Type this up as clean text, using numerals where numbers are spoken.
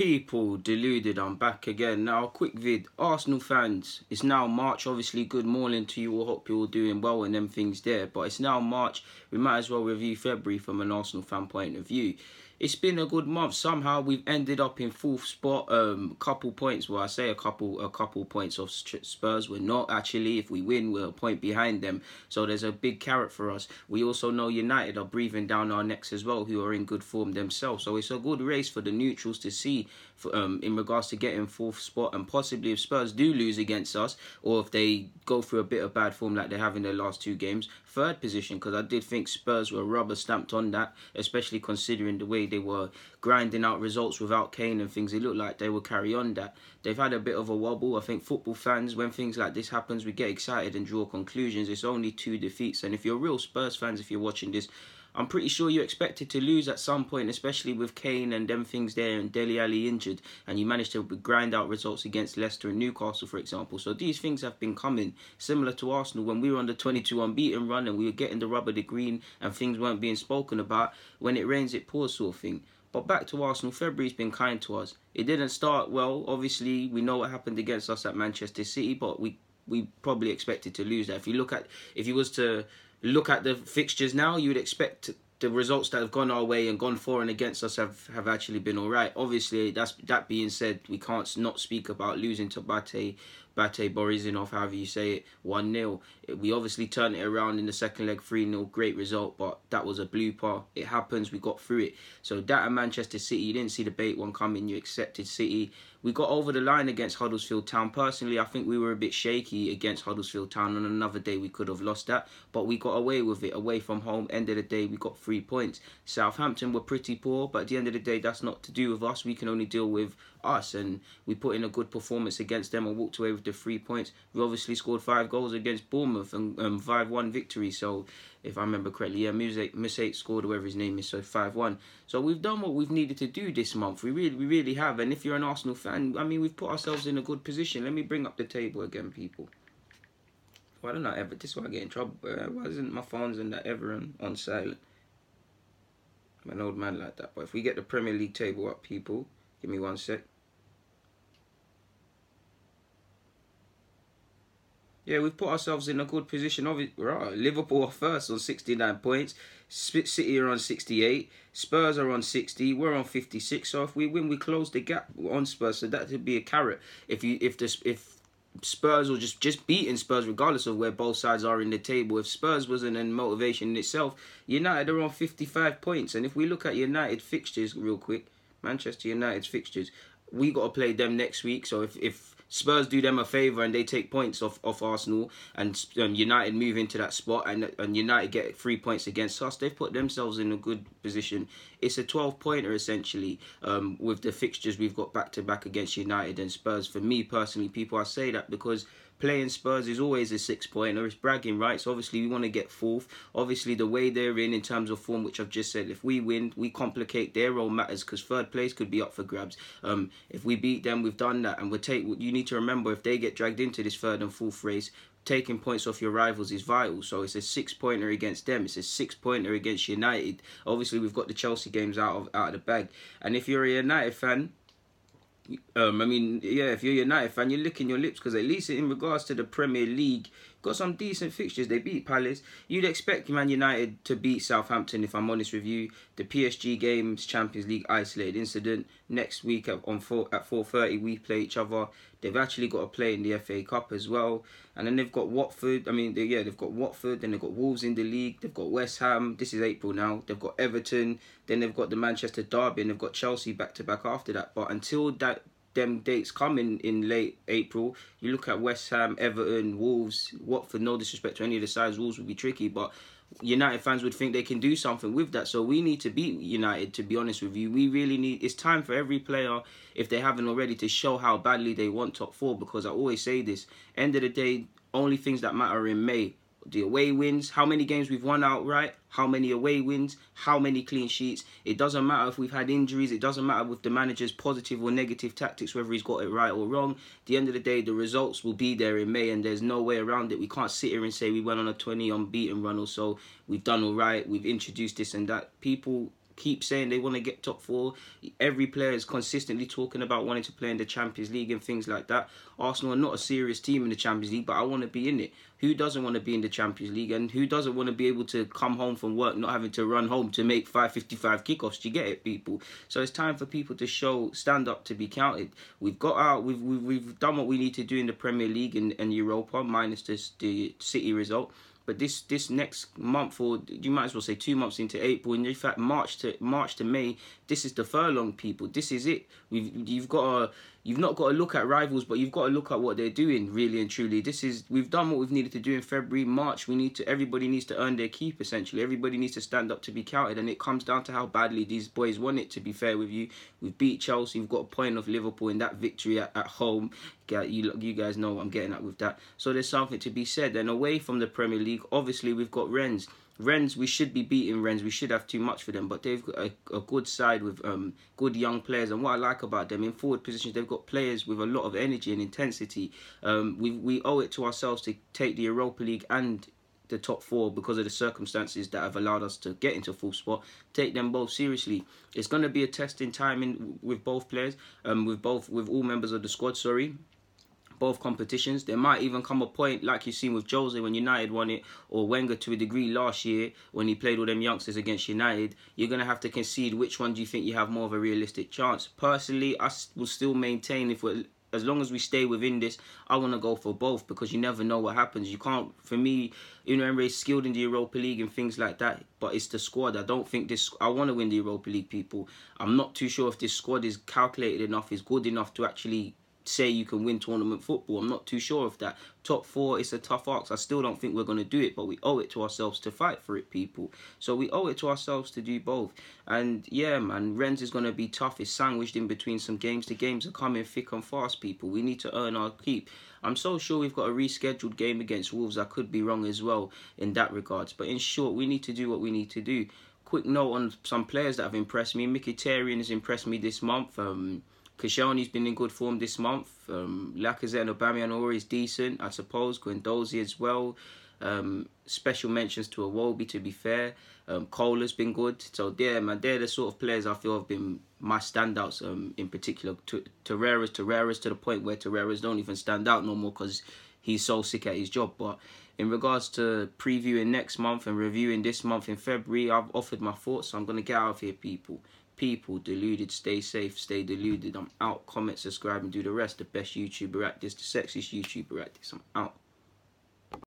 People deluded, I'm back again. Now, quick vid. Arsenal fans, it's now March. Obviously, good morning to you all. Hope you're all doing well and them things there. But it's now March. We might as well review February from an Arsenal fan point of view. It's been a good month. Somehow we've ended up in fourth spot. Couple points. Well, I say a couple points off Spurs. We're not actually. If we win, we're a point behind them. So there's a big carrot for us. We also know United are breathing down our necks as well, who are in good form themselves. So it's a good race for the neutrals to see in regards to getting fourth spot, and possibly if Spurs do lose against us, or if they go through a bit of bad form like they have in their last two games, third position, because I did think Spurs were rubber stamped on that, especially considering the way they were grinding out results without Kane and things. It looked like they would carry on that. They've had a bit of a wobble. I think football fans, when things like this happens, we get excited and draw conclusions. It's only 2 defeats, and if you're real Spurs fans, if you're watching this, I'm pretty sure you expected to lose at some point, especially with Kane and them things there and Dele Alli injured, and you managed to grind out results against Leicester and Newcastle, for example. So these things have been coming, similar to Arsenal when we were on the 22 unbeaten run and we were getting the rubber, the green, and things weren't being spoken about. When it rains, it pours sort of thing. But back to Arsenal, February's been kind to us. It didn't start well. Obviously, we know what happened against us at Manchester City, but we probably expected to lose that. If you was to look at the fixtures now, you would expect the results that have gone our way and gone for and against us have actually been all right. Obviously, that being said, we can't not speak about losing to Bate Borisinov, however you say it, 1-0. We obviously turned it around in the second leg, 3-0, great result, but that was a blooper. It happens, we got through it. So that at Manchester City, you didn't see the bait one coming, you accepted City. We got over the line against Huddersfield Town. Personally, I think we were a bit shaky against Huddersfield Town. On another day, we could have lost that, but we got away with it, away from home. End of the day, we got 3 points. Southampton were pretty poor, but at the end of the day, that's not to do with us. We can only deal with us, and we put in a good performance against them and walked away with the 3 points. We obviously scored 5 goals against Bournemouth and 5-1 victory. So if I remember correctly, yeah, Musate scored, whoever his name is, so 5-1. So we've done what we've needed to do this month. We really have. And if you're an Arsenal fan, I mean, we've put ourselves in a good position. Let me bring up the table again, people. Why don't I ever? This is why I get in trouble. Why isn't my phones and that ever on silent? I'm an old man like that. But if we get the Premier League table up, people, give me 1 sec. Yeah, we've put ourselves in a good position. Right, Liverpool are first on 69 points. City are on 68. Spurs are on 60. We're on 56. So if we win, we close the gap on Spurs. So that would be a carrot. If Spurs or just beating Spurs, regardless of where both sides are in the table. If Spurs wasn't a motivation in itself, United are on 55 points. And if we look at United fixtures real quick, Manchester United's fixtures, we got to play them next week. So if Spurs do them a favour and they take points off Arsenal, and United move into that spot, and United get 3 points against us, they've put themselves in a good position. It's a 12-pointer essentially, with the fixtures we've got back-to-back against United and Spurs. For me personally, people, I say that because playing Spurs is always a 6-pointer. It's bragging rights. Obviously, we want to get fourth. Obviously, the way they're in terms of form, which I've just said, if we win, we complicate their role matters, because third place could be up for grabs. If we beat them, we've done that. And you need to remember, if they get dragged into this third and fourth race, taking points off your rivals is vital. So it's a 6-pointer against them. It's a 6-pointer against United. Obviously, we've got the Chelsea games out of the bag. And if you're a United fan, if you're a United fan, you're licking your lips, because at least in regards to the Premier League, got some decent fixtures. They beat Palace. You'd expect Man United to beat Southampton, if I'm honest with you. The PSG games, Champions League isolated incident. Next week at 4:30 we play each other. They've actually got to play in the FA Cup as well. And then they've got Watford. They've got Watford. Then they've got Wolves in the league. They've got West Ham. This is April now. They've got Everton. Then they've got the Manchester Derby. And they've got Chelsea back-to-back after that. But until them dates come in late April, you look at West Ham, Everton, Wolves, Watford. No disrespect to any of the sides, Wolves would be tricky, but United fans would think they can do something with that. So we need to beat United, to be honest with you. We really need, it's time for every player, if they haven't already, to show how badly they want top 4, because I always say this, end of the day, only things that matter are in May. The away wins, how many games we've won outright, how many away wins, how many clean sheets. It doesn't matter if we've had injuries. It doesn't matter with the manager's positive or negative tactics, whether he's got it right or wrong. At the end of the day, the results will be there in May, and there's no way around it. We can't sit here and say we went on a 20 unbeaten run or so. We've done all right. We've introduced this and that. People keep saying they want to get top 4. Every player is consistently talking about wanting to play in the Champions League and things like that. Arsenal are not a serious team in the Champions League, but I want to be in it. Who doesn't want to be in the Champions League, and who doesn't want to be able to come home from work not having to run home to make 5:55 kickoffs? Do you get it, people? So it's time for people to stand up to be counted. We've done what we need to do in the Premier League and Europa, minus the City result. But this next month, or you might as well say 2 months into April, and in fact March to May, this is the furlong, people. This is it. You've not got to look at rivals, but you've got to look at what they're doing, really and truly. We've done what we've needed to do in February, March. Everybody needs to earn their keep, essentially. Everybody needs to stand up to be counted, and it comes down to how badly these boys want it, to be fair with you. We've beat Chelsea, we've got a point of Liverpool in that victory at home. You guys know what I'm getting at with that. So there's something to be said. And away from the Premier League, obviously we've got Rennes. Rennes, we should be beating Rennes. We should have too much for them, but they've got a good side with good young players. And what I like about them, in forward positions, they've got players with a lot of energy and intensity. We owe it to ourselves to take the Europa League and the top 4 because of the circumstances that have allowed us to get into full spot. Take them both seriously. It's going to be a testing time with both players, with all members of the squad. Both competitions. There might even come a point, like you've seen with Jose when United won it, or Wenger to a degree last year when he played all them youngsters against United. You're going to have to concede which one do you think you have more of a realistic chance. Personally, I will still maintain, as long as we stay within this, I want to go for both, because you never know what happens. You can't, for me, Emre's skilled in the Europa League and things like that, but it's the squad. I don't think I want to win the Europa League, people. I'm not too sure if this squad is calculated enough, is good enough to actually say you can win tournament football. I'm not too sure of that. Top 4, it's a tough ask. I still don't think we're going to do it, but we owe it to ourselves to fight for it, people. So we owe it to ourselves to do both. And yeah, man, Rennes is going to be tough. It's sandwiched in between some games. The games are coming thick and fast, people. We need to earn our keep. I'm so sure we've got a rescheduled game against Wolves. I could be wrong as well in that regards. But in short, we need to do what we need to do. Quick note on some players that have impressed me. Mkhitaryan has impressed me this month. Koscielny's been in good form this month. Lacazette and Aubameyang are always decent, I suppose. Guendouzi as well. Special mentions to Iwobi, to be fair. Cola's been good. So yeah, man, they're the sort of players I feel have been my standouts. In particular, Torreira's to the point where Torreira's don't even stand out no more because he's so sick at his job. But in regards to previewing next month and reviewing this month in February, I've offered my thoughts, so I'm gonna get out of here, people. People, deluded, stay safe, stay deluded. I'm out. Comment, subscribe, and do the rest. The best YouTuber at this, the sexiest YouTuber at this. I'm out.